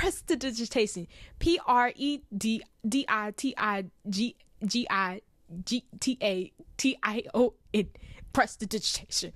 prestidigitation. prestidigitation. Prestidigitation.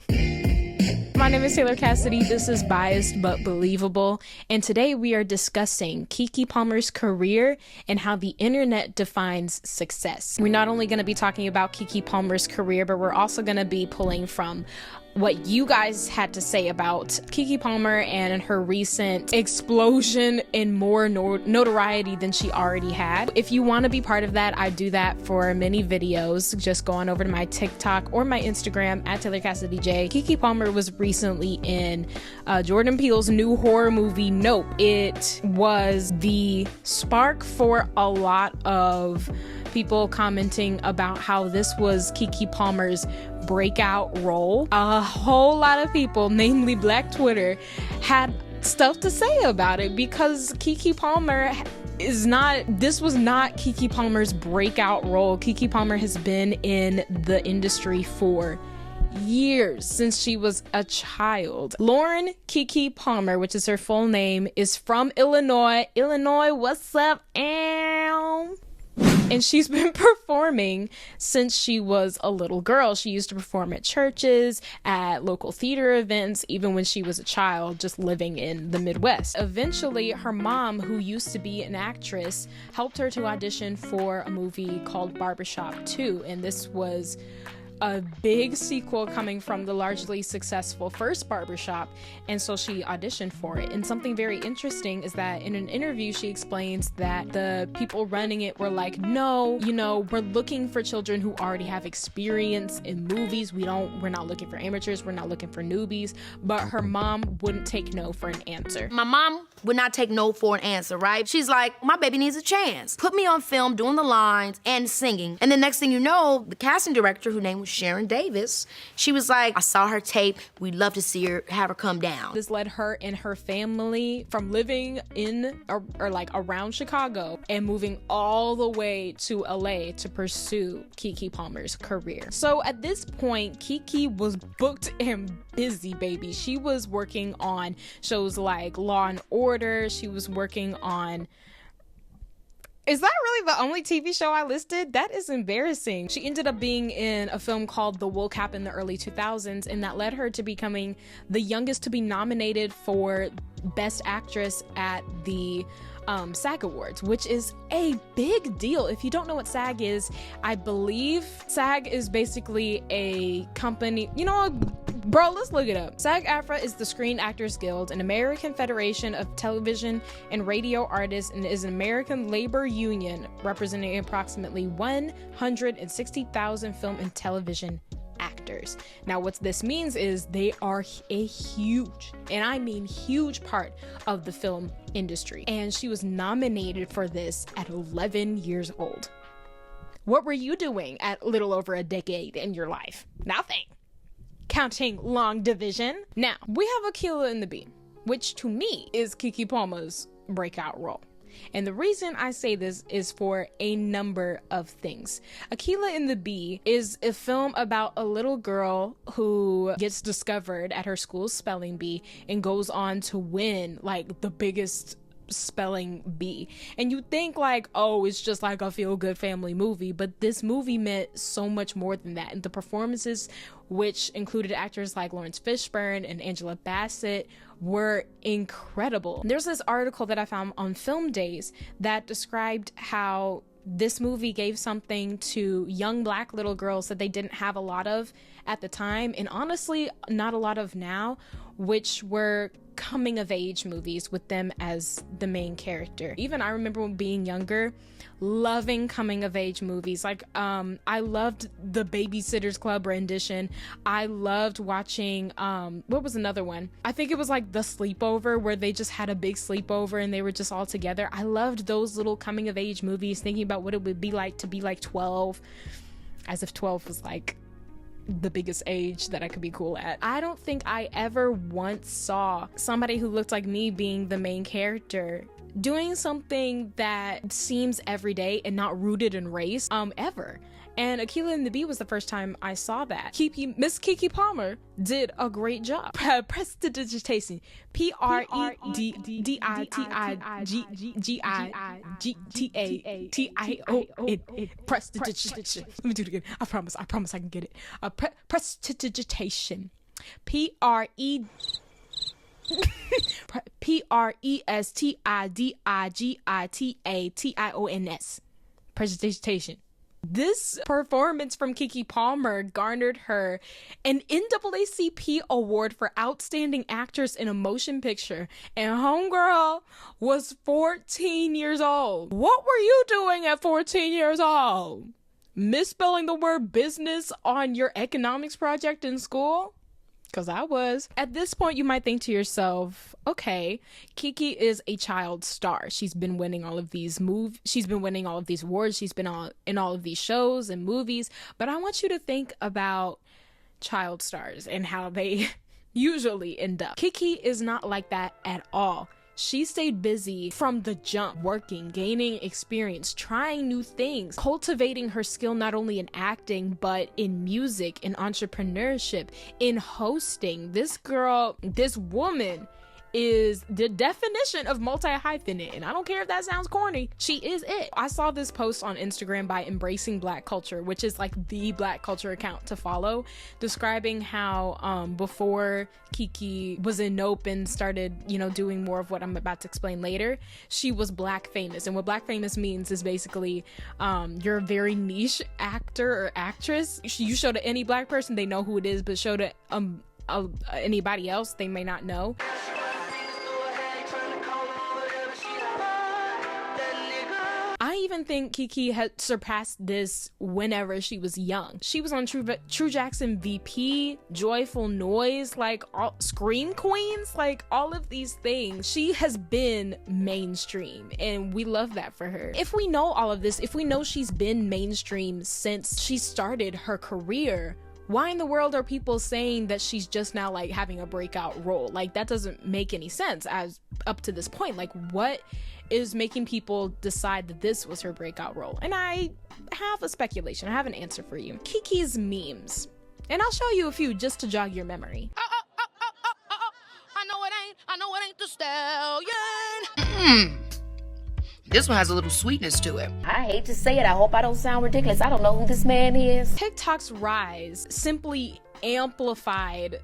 My name is Taylor Cassidy. This is Biased But Believable, and today we are discussing Keke Palmer's career and how the internet defines success. We're not only going to be talking about Keke Palmer's career, but we're also going to be pulling from what you guys had to say about Keke Palmer and her recent explosion in more notoriety than she already had. If you want to be part of that, I do that for many videos. Just go on over to my TikTok or my Instagram at Taylor Cassidy J. Keke Palmer was recently in Jordan Peele's new horror movie, Nope. It was the spark for a lot of people commenting about how this was Keke Palmer's breakout role. A whole lot of people, namely Black Twitter, had stuff to say about it because Keke Palmer this was not Keke Palmer's breakout role. Keke Palmer has been in the industry for years, since she was a child. Lauren Keke Palmer, which is her full name, is from Illinois. Illinois, what's up? And she's been performing since she was a little girl. She used to perform at churches, at local theater events, even when she was a child, just living in the Midwest. Eventually, her mom, who used to be an actress, helped her to audition for a movie called Barbershop 2, and this was a big sequel coming from the largely successful first Barbershop, and so she auditioned for it. And something very interesting is that in an interview she explains that the people running it were like, no, we're looking for children who already have experience in movies. We're not looking for amateurs, we're not looking for newbies. But her mom wouldn't take no for an answer. My mom would not take no for an answer, right? She's like, my baby needs a chance. Put me on film doing the lines and singing. And the next thing you know, the casting director, whose name was Sharon Davis, she was like, I saw her tape. We'd love to see her, have her come down. This led her and her family from living in or like around Chicago and moving all the way to LA to pursue Keke Palmer's career. So at this point, Keke was booked and busy, baby. She was working on shows like Law and Order. She was working on... Is that really the only TV show I listed? That is embarrassing. She ended up being in a film called The 𝔂𝓸𝓾'𝓮 in the early 2000s, and that led her to becoming the youngest to be nominated for Best Actress at the SAG Awards, which is a big deal. If you don't know what SAG is, I believe SAG is basically a company, bro, let's look it up. SAG-AFTRA is the Screen Actors Guild, an American federation of television and radio artists, and is an American labor union representing approximately 160,000 film and television actors. Now, what this means is they are a huge, and I mean huge, part of the film industry. And she was nominated for this at 11 years old. What were you doing at little over a decade in your life? Nothing. Counting long division. Now, we have Akeelah in the Bee, which to me is Keke Palmer's breakout role. And the reason I say this is for a number of things. Akeelah in the Bee is a film about a little girl who gets discovered at her school's spelling bee and goes on to win like the biggest spelling bee. And you think like, oh, it's just like a feel-good family movie, but this movie meant so much more than that. And the performances, which included actors like Lawrence Fishburne and Angela Bassett, were incredible. There's this article that I found on Film Days that described how this movie gave something to young Black little girls that they didn't have a lot of at the time, and honestly not a lot of now, which were coming of age movies with them as the main character. Even I remember when being younger, loving coming of age movies. Like I loved the Babysitter's Club rendition. I loved watching what was another one? I think it was like The Sleepover, where they just had a big sleepover and they were just all together. I loved those little coming of age movies, thinking about what it would be like to be like 12, as if 12 was like the biggest age that I could be cool at. I don't think I ever once saw somebody who looked like me being the main character doing something that seems everyday and not rooted in race ever. And Akeelah and the Bee was the first time I saw that. Miss Keke Palmer did a great job. Prestidigitation. Prestidigitation. Prestidigitation. Let me do it again. I promise I can get it. Prestidigitation. Prestidigitation. Presentation. This performance from Keke Palmer garnered her an NAACP award for Outstanding Actress in a Motion Picture, and homegirl was 14 years old. What were you doing at 14 years old? Misspelling the word business on your economics project in school? Because I was. At this point, you might think to yourself, okay, Keke is a child star. She's been winning all of these awards. She's been in all of these shows and movies. But I want you to think about child stars and how they usually end up. Keke is not like that at all. She stayed busy from the jump, working, gaining experience, trying new things, cultivating her skill not only in acting, but in music, in entrepreneurship, in hosting. This woman is the definition of multi-hyphenate, and I don't care if that sounds corny. She is it. I saw this post on Instagram by Embracing Black Culture, which is like the Black culture account to follow, describing how before Keke was in Nope and started, doing more of what I'm about to explain later, she was Black famous. And what Black famous means is basically you're a very niche actor or actress. You show to any Black person, they know who it is, but show to anybody else, they may not know. I even think Keke had surpassed this whenever she was young. She was on True Jackson VP, Joyful Noise, like Scream Queens, like all of these things. She has been mainstream, and we love that for her. If we know all of this, if we know she's been mainstream since she started her career, why in the world are people saying that she's just now like having a breakout role? Like, that doesn't make any sense as up to this point. Like, what is making people decide that this was her breakout role? And I have a speculation. I have an answer for you. Keke's memes. And I'll show you a few just to jog your memory. I know it ain't the stallion. This one has a little sweetness to it. I hate to say it. I hope I don't sound ridiculous. I don't know who this man is. TikTok's rise simply amplified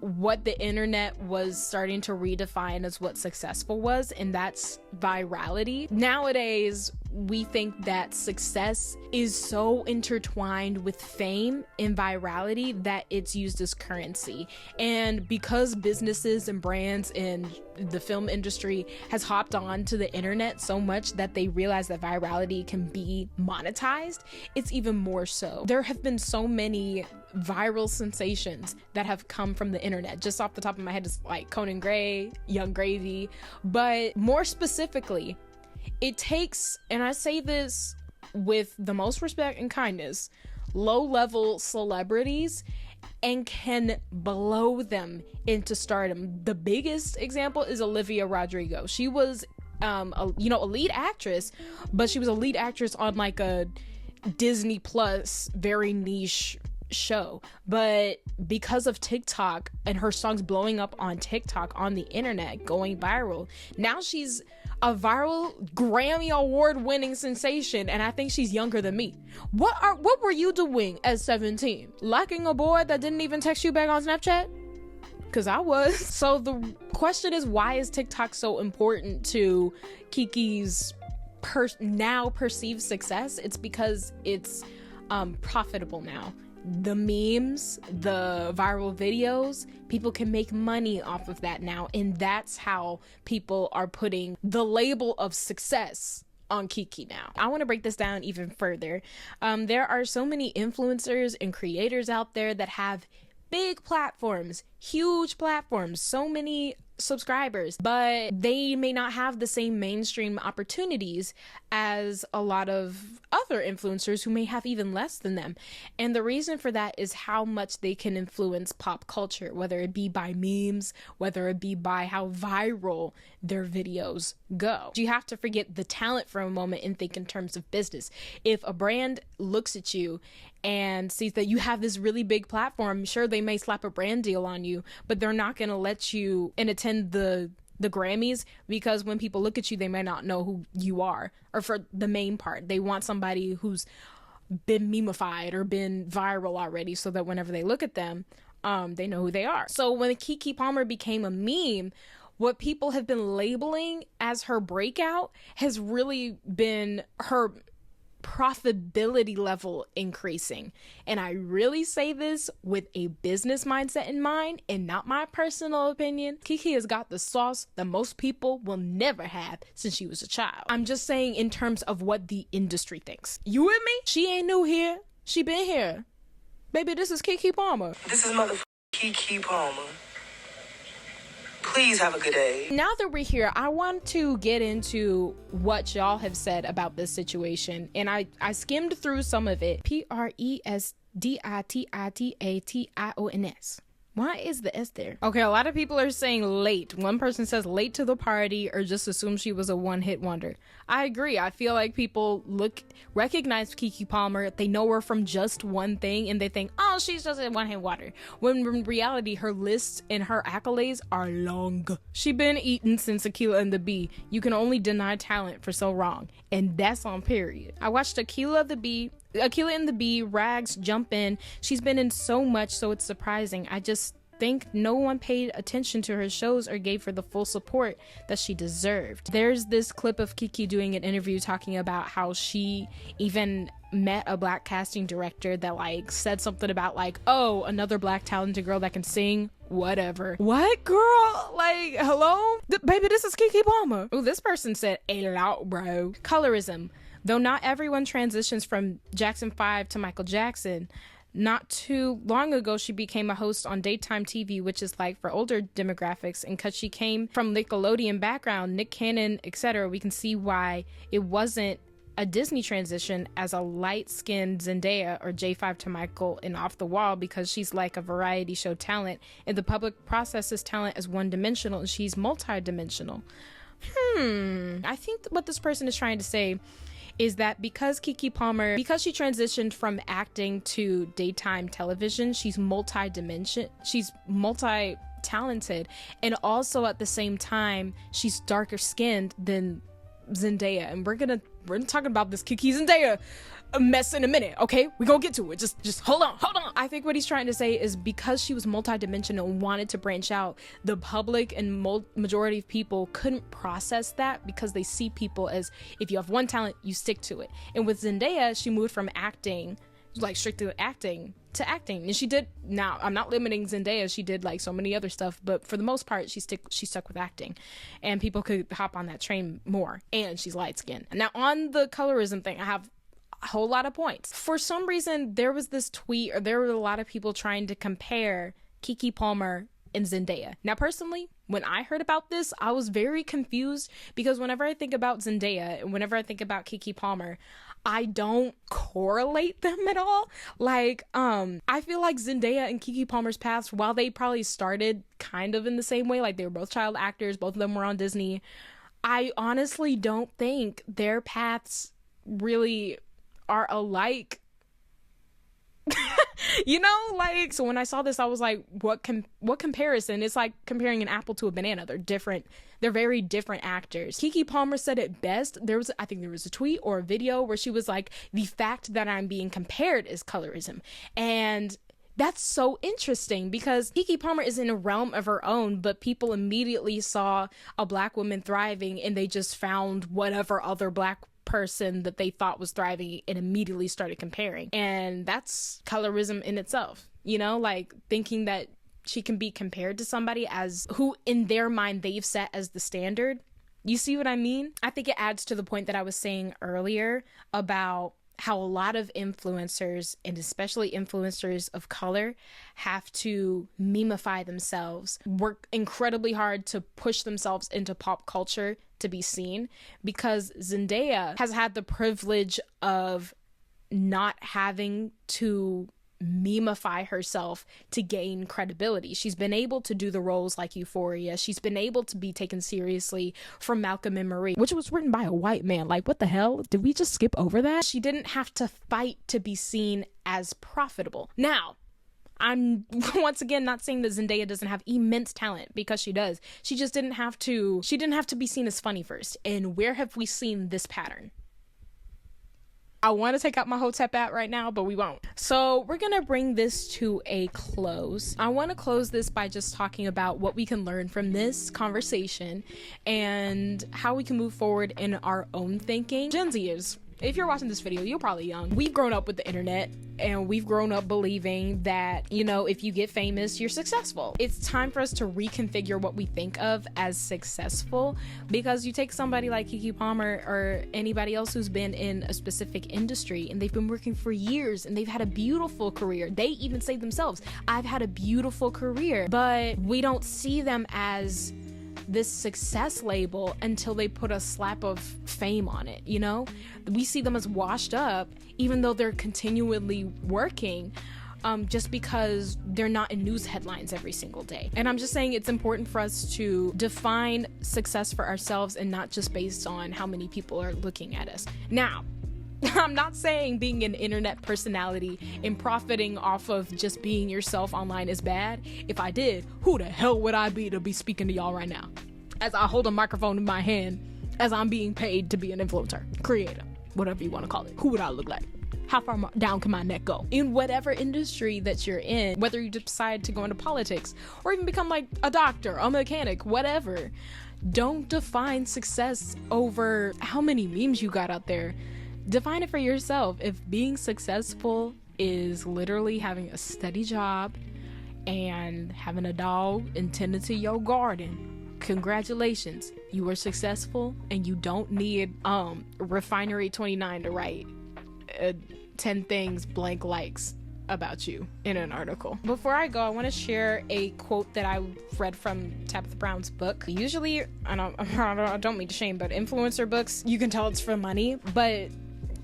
what the internet was starting to redefine as what successful was, and that's virality. Nowadays, we think that success is so intertwined with fame and virality that it's used as currency. And because businesses and brands in the film industry has hopped on to the internet so much that they realize that virality can be monetized, it's even more so. There have been so many viral sensations that have come from the internet. Just off the top of my head, it's like Conan Gray, Young Gravy, but more specifically, it takes, and I say this with the most respect and kindness, low-level celebrities and can blow them into stardom. The biggest example is Olivia Rodrigo. She was a lead actress, but she was a lead actress on like a Disney Plus very niche show, but because of TikTok and her songs blowing up on TikTok, on the internet, going viral, now she's a viral Grammy award winning sensation, and I think she's younger than me. What were you doing at 17? Liking a boy that didn't even text you back on Snapchat? Because I was. So the question is, why is TikTok so important to Keke's now perceived success? It's because it's profitable now. The memes, the viral videos, people can make money off of that now, and that's how people are putting the label of success on Keke now. I want to break this down even further. There are so many influencers and creators out there that have big platforms, huge platforms, so many subscribers, but they may not have the same mainstream opportunities as a lot of other influencers who may have even less than them. And the reason for that is how much they can influence pop culture, whether it be by memes, whether it be by how viral their videos go. You have to forget the talent for a moment and think in terms of business. If a brand looks at you and sees that you have this really big platform, sure, they may slap a brand deal on you, but they're not going to let you attend the Grammys, because when people look at you, they may not know who you are. Or for the main part, they want somebody who's been meme-ified or been viral already, so that whenever they look at them, they know who they are. So when Keke Palmer became a meme, what people have been labeling as her breakout has really been her profitability level increasing. And I really say this with a business mindset in mind and not my personal opinion. Keke has got the sauce that most people will never have since she was a child. I'm just saying in terms of what the industry thinks. You with me? She ain't new here. She been here. Baby, this is Keke Palmer. This is motherfucking Keke Palmer. Please have a good day. Now that we're here, I want to get into what y'all have said about this situation. And I skimmed through some of it. PRESDITITATIONS. Why is the S there? Okay, a lot of people are saying late. One person says late to the party, or just assume she was a one-hit wonder. I agree. I feel like people recognize Keke Palmer. They know her from just one thing, and they think, oh, she's just a one-hit wonder. When in reality, her lists and her accolades are long. She been eaten since Akeelah and the Bee. You can only deny talent for so long, and that's on period. I watched Akeelah and the Bee, Rags, Jump In. She's been in so much, so it's surprising. I just think no one paid attention to her shows or gave her the full support that she deserved. There's this clip of Keke doing an interview talking about how she even met a black casting director that like said something about like, oh, another black talented girl that can sing, whatever. What, girl? Like, hello? Baby, this is Keke Palmer. Oh, this person said a lot, bro. Colorism. Though not everyone transitions from Jackson 5 to Michael Jackson, not too long ago she became a host on daytime TV, which is like for older demographics, and because she came from Nickelodeon background, Nick Cannon, etc., we can see why it wasn't a Disney transition as a light-skinned Zendaya or J5 to Michael in Off the Wall, because she's like a variety show talent and the public processes talent as one-dimensional and she's multi-dimensional. I think what this person is trying to say is that because Keke Palmer, because she transitioned from acting to daytime television, she's multi-talented, and also at the same time she's darker skinned than Zendaya. And we're talking about this Keke Zendaya mess in a minute, okay? We're gonna get to it. Just hold on. I think what he's trying to say is because she was multidimensional and wanted to branch out, the public and majority of people couldn't process that because they see people as, if you have one talent, you stick to it. And with Zendaya, she moved from acting, like strictly acting, to acting. And she did, now I'm not limiting Zendaya, she did like so many other stuff, but for the most part she stuck with acting, and people could hop on that train more. And she's light skinned. Now on the colorism thing, I have a whole lot of points. For some reason there was this tweet, or there were a lot of people trying to compare Keke Palmer and Zendaya. Now personally, when I heard about this, I was very confused, because whenever I think about Zendaya and whenever I think about Keke Palmer, I don't correlate them at all. Like, I feel like Zendaya and Keke Palmer's paths, while they probably started kind of in the same way, like they were both child actors, both of them were on Disney, I honestly don't think their paths really are alike. You know, like, so when I saw this, I was like, what comparison? It's like comparing an apple to a banana. They're very different actors. Keke Palmer said it best. I think there was a tweet or a video where she was like, the fact that I'm being compared is colorism. And that's so interesting, because Keke Palmer is in a realm of her own, but people immediately saw a black woman thriving and they just found whatever other black person that they thought was thriving and immediately started comparing. And that's colorism in itself, you know, like thinking that she can be compared to somebody as who in their mind they've set as the standard. You see what I mean? I think it adds to the point that I was saying earlier about how a lot of influencers, and especially influencers of color, have to memify themselves, work incredibly hard to push themselves into pop culture to be seen, because Zendaya has had the privilege of not having to memify herself to gain credibility. She's been able to do the roles like Euphoria. She's been able to be taken seriously from Malcolm and Marie, which was written by a white man. Like, what the hell? Did we just skip over that? She didn't have to fight to be seen as profitable. Now, I'm once again not saying that Zendaya doesn't have immense talent, because she does. She just didn't have to be seen as funny first. And where have we seen this pattern? I want to take out my Hotep at right now, but we won't. So we're going to bring this to a close. I want to close this by just talking about what we can learn from this conversation and how we can move forward in our own thinking. Gen Zers, if you're watching this video, you're probably young. We've grown up with the internet, and we've grown up believing that, you know, if you get famous, you're successful. It's time for us to reconfigure what we think of as successful, because you take somebody like Keke Palmer or anybody else who's been in a specific industry and they've been working for years and they've had a beautiful career. They even say themselves, I've had a beautiful career, but we don't see them as this success label until they put a slap of fame on it, you know? We see them as washed up, even though they're continually working, just because they're not in news headlines every single day. And I'm just saying it's important for us to define success for ourselves and not just based on how many people are looking at us. Now, I'm not saying being an internet personality and profiting off of just being yourself online is bad. If I did, who the hell would I be to be speaking to y'all right now? As I hold a microphone in my hand, as I'm being paid to be an influencer, creator, whatever you want to call it. Who would I look like? How far down can my neck go? In whatever industry that you're in, whether you decide to go into politics or even become like a doctor, a mechanic, whatever, don't define success over how many memes you got out there. Define it for yourself. If being successful is literally having a steady job and having a dog and tending to your garden, congratulations, you are successful, and you don't need Refinery 29 to write 10 things blank likes about you in an article. Before I go, I want to share a quote that I read from Tabitha Brown's book. Usually, I don't mean to shame, but influencer books, you can tell it's for money, but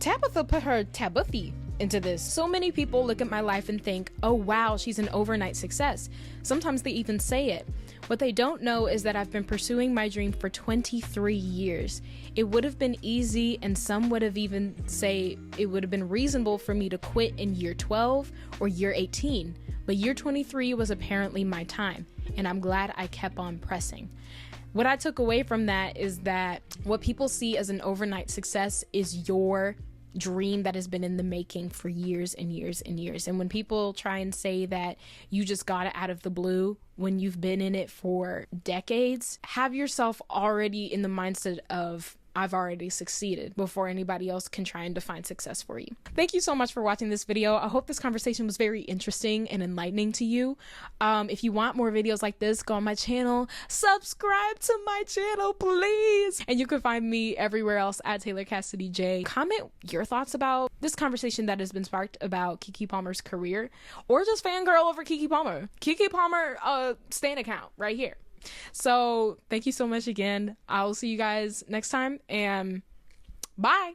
Tabitha put her tabuthy into this. So many people look at my life and think, oh wow, she's an overnight success. Sometimes they even say it. What they don't know is that I've been pursuing my dream for 23 years. It would have been easy, and some would have even say it would have been reasonable for me to quit in year 12 or year 18. But year 23 was apparently my time, and I'm glad I kept on pressing. What I took away from that is that what people see as an overnight success is your dream that has been in the making for years and years and years. And when people try and say that you just got it out of the blue when you've been in it for decades, have yourself already in the mindset of, I've already succeeded, before anybody else can try and define success for you. Thank you so much for watching this video. I hope this conversation was very interesting and enlightening to you. If you want more videos like this, go on my channel, subscribe to my channel, please. And you can find me everywhere else at 𝓂𝓾𝓻𝓮. Comment your thoughts about this conversation that has been sparked about Keke Palmer's career, or just fangirl over Keke Palmer. Keke Palmer stan account right here. So thank you so much again. I'll see you guys next time, and bye.